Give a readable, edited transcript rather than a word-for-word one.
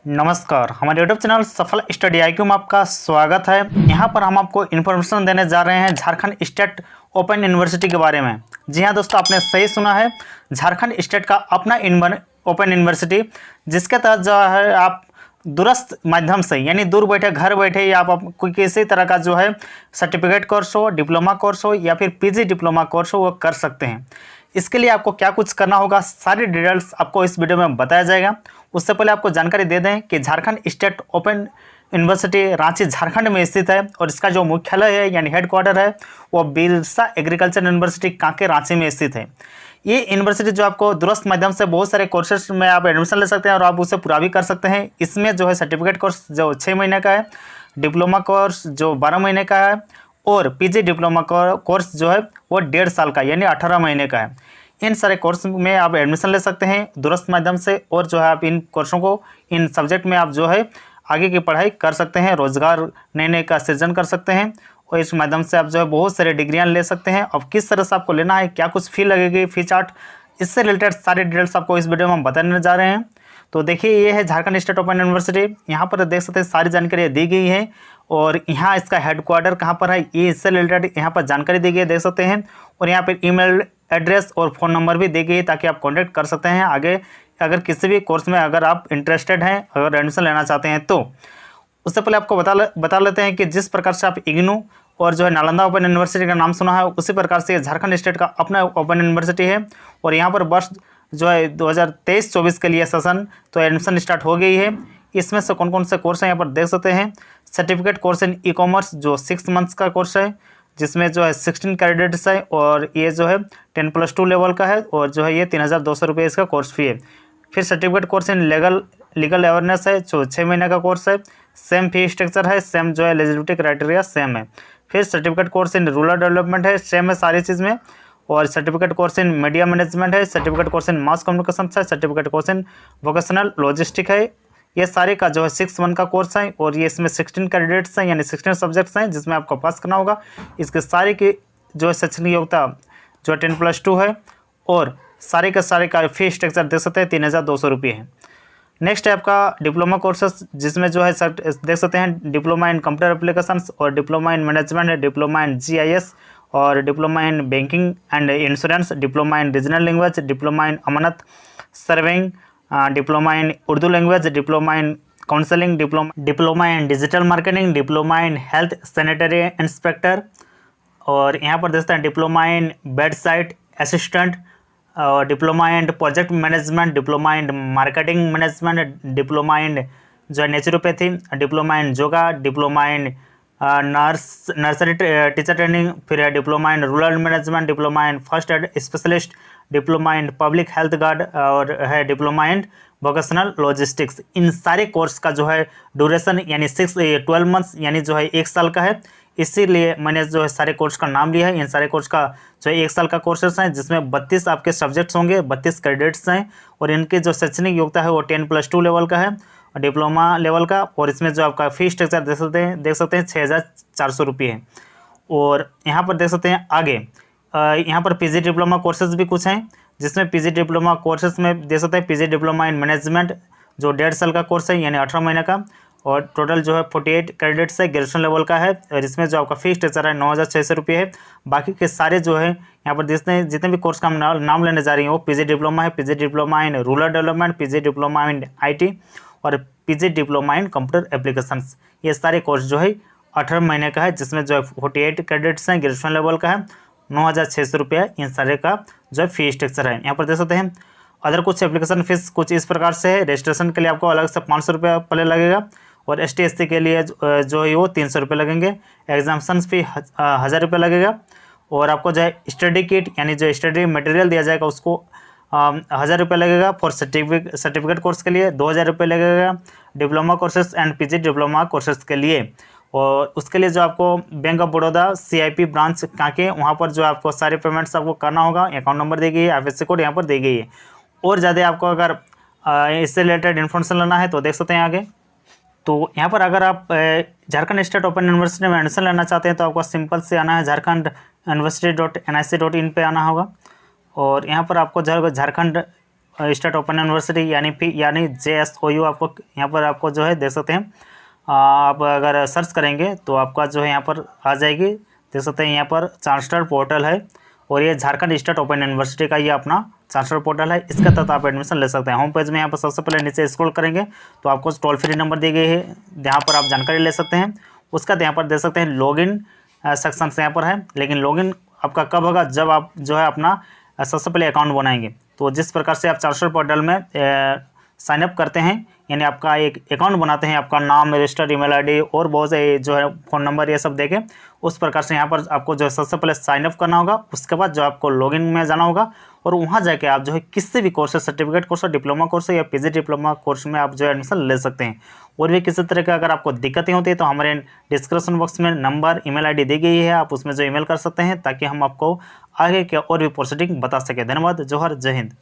नमस्कार, हमारे YouTube channel सफल स्टडी IQ में आपका स्वागत है। यहाँ पर हम आपको इन्फॉर्मेशन देने जा रहे हैं झारखंड स्टेट ओपन यूनिवर्सिटी के बारे में। जी हाँ दोस्तों, आपने सही सुना है, झारखंड स्टेट का अपना ओपन यूनिवर्सिटी, जिसके तहत जो है आप दूरस्थ माध्यम से यानी दूर बैठे घर बैठे या आप कोई किसी तरह का जो है सर्टिफिकेट कोर्स हो, डिप्लोमा कोर्स हो या फिर PG डिप्लोमा कोर्स हो वो कर सकते हैं। इसके लिए आपको क्या कुछ करना होगा, सारी डिटेल्स आपको इस वीडियो में बताया जाएगा। उससे पहले आपको जानकारी दे दें कि Jharkhand state open university Ranchi Jharkhand में स्थित है और इसका जो मुख्यालय है यानी हेडक्वार्टर है वो बिरसा एग्रीकल्चर यूनिवर्सिटी कांके रांची में स्थित है। ये यूनिवर्सिटी जो आपको दूरस्थ माध्यम से बहुत सारे कोर्सेज में आप एडमिशन ले सकते हैं और आप उसे पूरा भी कर सकते हैं। इसमें जो है सर्टिफिकेट कोर्स जो 6 महीने का है, डिप्लोमा कोर्स जो 12 महीने का है और PG डिप्लोमा कोर्स जो है वो 1.5 साल का यानी 18 महीने का है। इन सारे कोर्स में आप एडमिशन ले सकते हैं दूरस्थ माध्यम से और जो है आप इन कोर्सों को, इन सब्जेक्ट में आप जो है आगे की पढ़ाई कर सकते हैं, रोजगार नए नए का सृजन कर सकते हैं और इस माध्यम से आप जो है बहुत सारे डिग्रियां ले सकते हैं। अब किस तरह से आपको लेना है, क्या कुछ फी लगेगी, फी चार्ट, इससे रिलेटेड सारे डिटेल्स आपको इस वीडियो में हम बताने जा रहे हैं। तो देखिए, ये है झारखंड स्टेट ओपन यूनिवर्सिटी। यहाँ पर देख सकते हैं सारी जानकारी दी गई है और यहाँ इसका हेडक्वार्टर कहाँ पर है ये इससे रिलेटेड यहाँ पर जानकारी दी गई है, देख सकते हैं। और यहाँ पर ईमेल एड्रेस और फ़ोन नंबर भी दी गई है ताकि आप कॉन्टैक्ट कर सकते हैं आगे अगर किसी भी कोर्स में अगर आप इंटरेस्टेड हैं, अगर एडमिशन लेना चाहते हैं तो। उससे पहले आपको बता लेते हैं कि जिस प्रकार से आप इग्नू और जो है नालंदा ओपन यूनिवर्सिटी का नाम सुना है, उसी प्रकार से ये झारखंड स्टेट का अपना ओपन यूनिवर्सिटी है। और यहाँ पर वर्ष जो है 2023-24 के लिए सेशन तो एडमिशन स्टार्ट हो गई है। इसमें से कौन कौन से कोर्स हैं यहाँ पर देख सकते हैं। सर्टिफिकेट कोर्स इन ई-कॉमर्स जो 6 मंथ्स का कोर्स है, जिसमें जो है 16 क्रेडिट्स है और ये जो है 10+2 लेवल का है और जो है ये 3200 रुपये इसका कोर्स फी है। फिर certificate course in legal awareness है जो 6 महीने का कोर्स है, सेम फी स्ट्रक्चर है, सेम जो है एलिजिबिलिटी क्राइटेरिया सेम है। फिर certificate course in rural development है, सेम है सारी चीज़ में। और certificate course in media management है, certificate course in mass communication है, certificate course in vocational logistic है। ये सारे का जो है 6 मंथ का कोर्स है और ये इसमें 16 कैंडिडेट्स हैं यानी 16 सब्जेक्ट्स हैं जिसमें आपको पास करना होगा। इसके सारे की जो है शैक्षणिक योग्यता जो 10+2 है और सारे का फी स्ट्रक्चर देख सकते हैं 3200 रुपये है। नेक्स्ट है आपका डिप्लोमा कोर्सेस, जिसमें जो है देख सकते हैं डिप्लोमा इन कंप्यूटर एप्लीकेशंस और डिप्लोमा इन मैनेजमेंट है, डिप्लोमा इन GIS और diploma in banking and insurance, diploma in regional language, diploma in अमानत serving, diploma in Urdu language, diploma in counselling, diploma in digital marketing, diploma in health sanitary inspector और यहाँ पर देखते हैं diploma in bedside assistant और diploma in project management, diploma in marketing management, diploma in जो है naturopathy, diploma in yoga, diploma in nursery teacher training, फिर है diploma in rural management, diploma in first aid specialist, diploma in public health guard और है diploma इन vocational logistics. इन सारे course का जो है ड्यूरेशन यानी 12 मंथ्स यानी जो है 1 साल का है। इसीलिए मैंने जो है सारे कोर्स का नाम लिया है। इन सारे कोर्स का जो है 1 साल का कोर्सेस हैं जिसमें 32 आपके सब्जेक्ट्स होंगे, 32 क्रेडिट्स हैं और इनके जो शैक्षणिक योग्यता है वो 10+2 लेवल का है, डिप्लोमा लेवल का। और इसमें जो आपका फी स्ट्रक्चर देख सकते हैं 6400 रुपये है। और यहाँ पर देख सकते हैं आगे यहाँ पर PG डिप्लोमा कोर्सेज भी कुछ हैं, जिसमें PG डिप्लोमा कोर्सेज में देख सकते हैं PG डिप्लोमा इन मैनेजमेंट जो 1.5 साल का कोर्स है यानी 18 महीने का और टोटल जो है 48 क्रेडिट्स है, ग्रेजुएशन लेवल का है। और इसमें जो आपका फी स्ट्रक्चर है 9600 रुपये है। बाकी के सारे जो है यहाँ पर जितने भी कोर्स का हम नाम लेने जा रही हैं वो PG डिप्लोमा है, PG diploma in rural development, PG diploma in IT और PG diploma in computer applications. ये सारे कोर्स जो है 18 महीने का है, जिसमें जो है 48 क्रेडिट्स हैं, ग्रेजुएशन लेवल का है, 9600 रुपये इन सारे का जो है फी स्ट्रक्चर है। यहाँ पर देख सकते हैं अदर कुछ एप्लीकेशन फीस कुछ इस प्रकार से है। रजिस्ट्रेशन के लिए आपको अलग से 500 रुपये पहले लगेगा और ST/SC के लिए जो है वो 300 रुपये लगेंगे। एग्जामिशन फी 1000 रुपये लगेगा और आपको जो है स्टडी किट यानी जो स्टडी मटेरियल दिया जाएगा उसको 1000 रुपये लगेगा। फॉर सर्टिफिकेट कोर्स के लिए 2000 रुपये लगेगा, diploma courses and PG diploma courses के लिए। और उसके लिए जो आपको bank of Baroda CIP branch Kanke वहाँ पर जो आपको सारे पेमेंट्स आपको करना होगा। अकाउंट नंबर दी गई है, IFSC कोड यहाँ पर दी गई है। और ज़्यादा आपको अगर इससे रिलेटेड इन्फॉर्मेशन लेना है तो देख सकते हैं आगे। तो यहाँ पर अगर आप झारखंड स्टेट ओपन यूनिवर्सिटी में एडमिशन लेना चाहते हैं तो आपको सिंपल से आना है झारखंड university.nic.in पे आना होगा और यहाँ पर आपको झारखंड स्टेट ओपन यूनिवर्सिटी यानी JSOU आपको यहाँ पर आपको जो है देख सकते हैं। आप अगर सर्च करेंगे तो आपका जो है यहाँ पर आ जाएगी, देख सकते हैं यहाँ पर चांसलर पोर्टल है और ये झारखंड स्टेट ओपन यूनिवर्सिटी का ये अपना चांसलर पोर्टल है। इसके तहत आप एडमिशन ले सकते हैं। होम पेज में यहाँ पर सबसे पहले नीचे स्क्रॉल करेंगे तो आपको टोल फ्री नंबर दी गई है, यहाँ पर आप जानकारी ले सकते हैं। उसका यहाँ पर देख सकते हैं लॉगिन सेक्शन से यहाँ पर है, लेकिन लॉगिन आपका कब होगा, जब आप जो है अपना सबसे पहले अकाउंट बनाएंगे। तो जिस प्रकार से आप चांसलर पोर्टल में साइन अप करते हैं, यानी आपका एक अकाउंट बनाते हैं, आपका नाम, रजिस्टर्ड ईमेल आईडी और बहुत से जो है फ़ोन नंबर ये सब देके, उस प्रकार से यहाँ पर आपको जो है सबसे पहले साइन अप करना होगा। उसके बाद जो आपको लॉगिन में जाना होगा और वहाँ जाके आप जो है किसी भी course, certificate course, diploma course या PG डिप्लोमा कोर्स में आप जो है एडमिशन ले सकते हैं। और भी किसी तरह का अगर आपको दिक्कतें होती है तो हमारे डिस्क्रिप्शन बॉक्स में नंबर, ईमेल आईडी दी गई है, आप उसमें जो ईमेल कर सकते हैं ताकि हम आपको आगे के और भी प्रोसीडिंग बता सकें। धन्यवाद। जोहर, जय हिंद।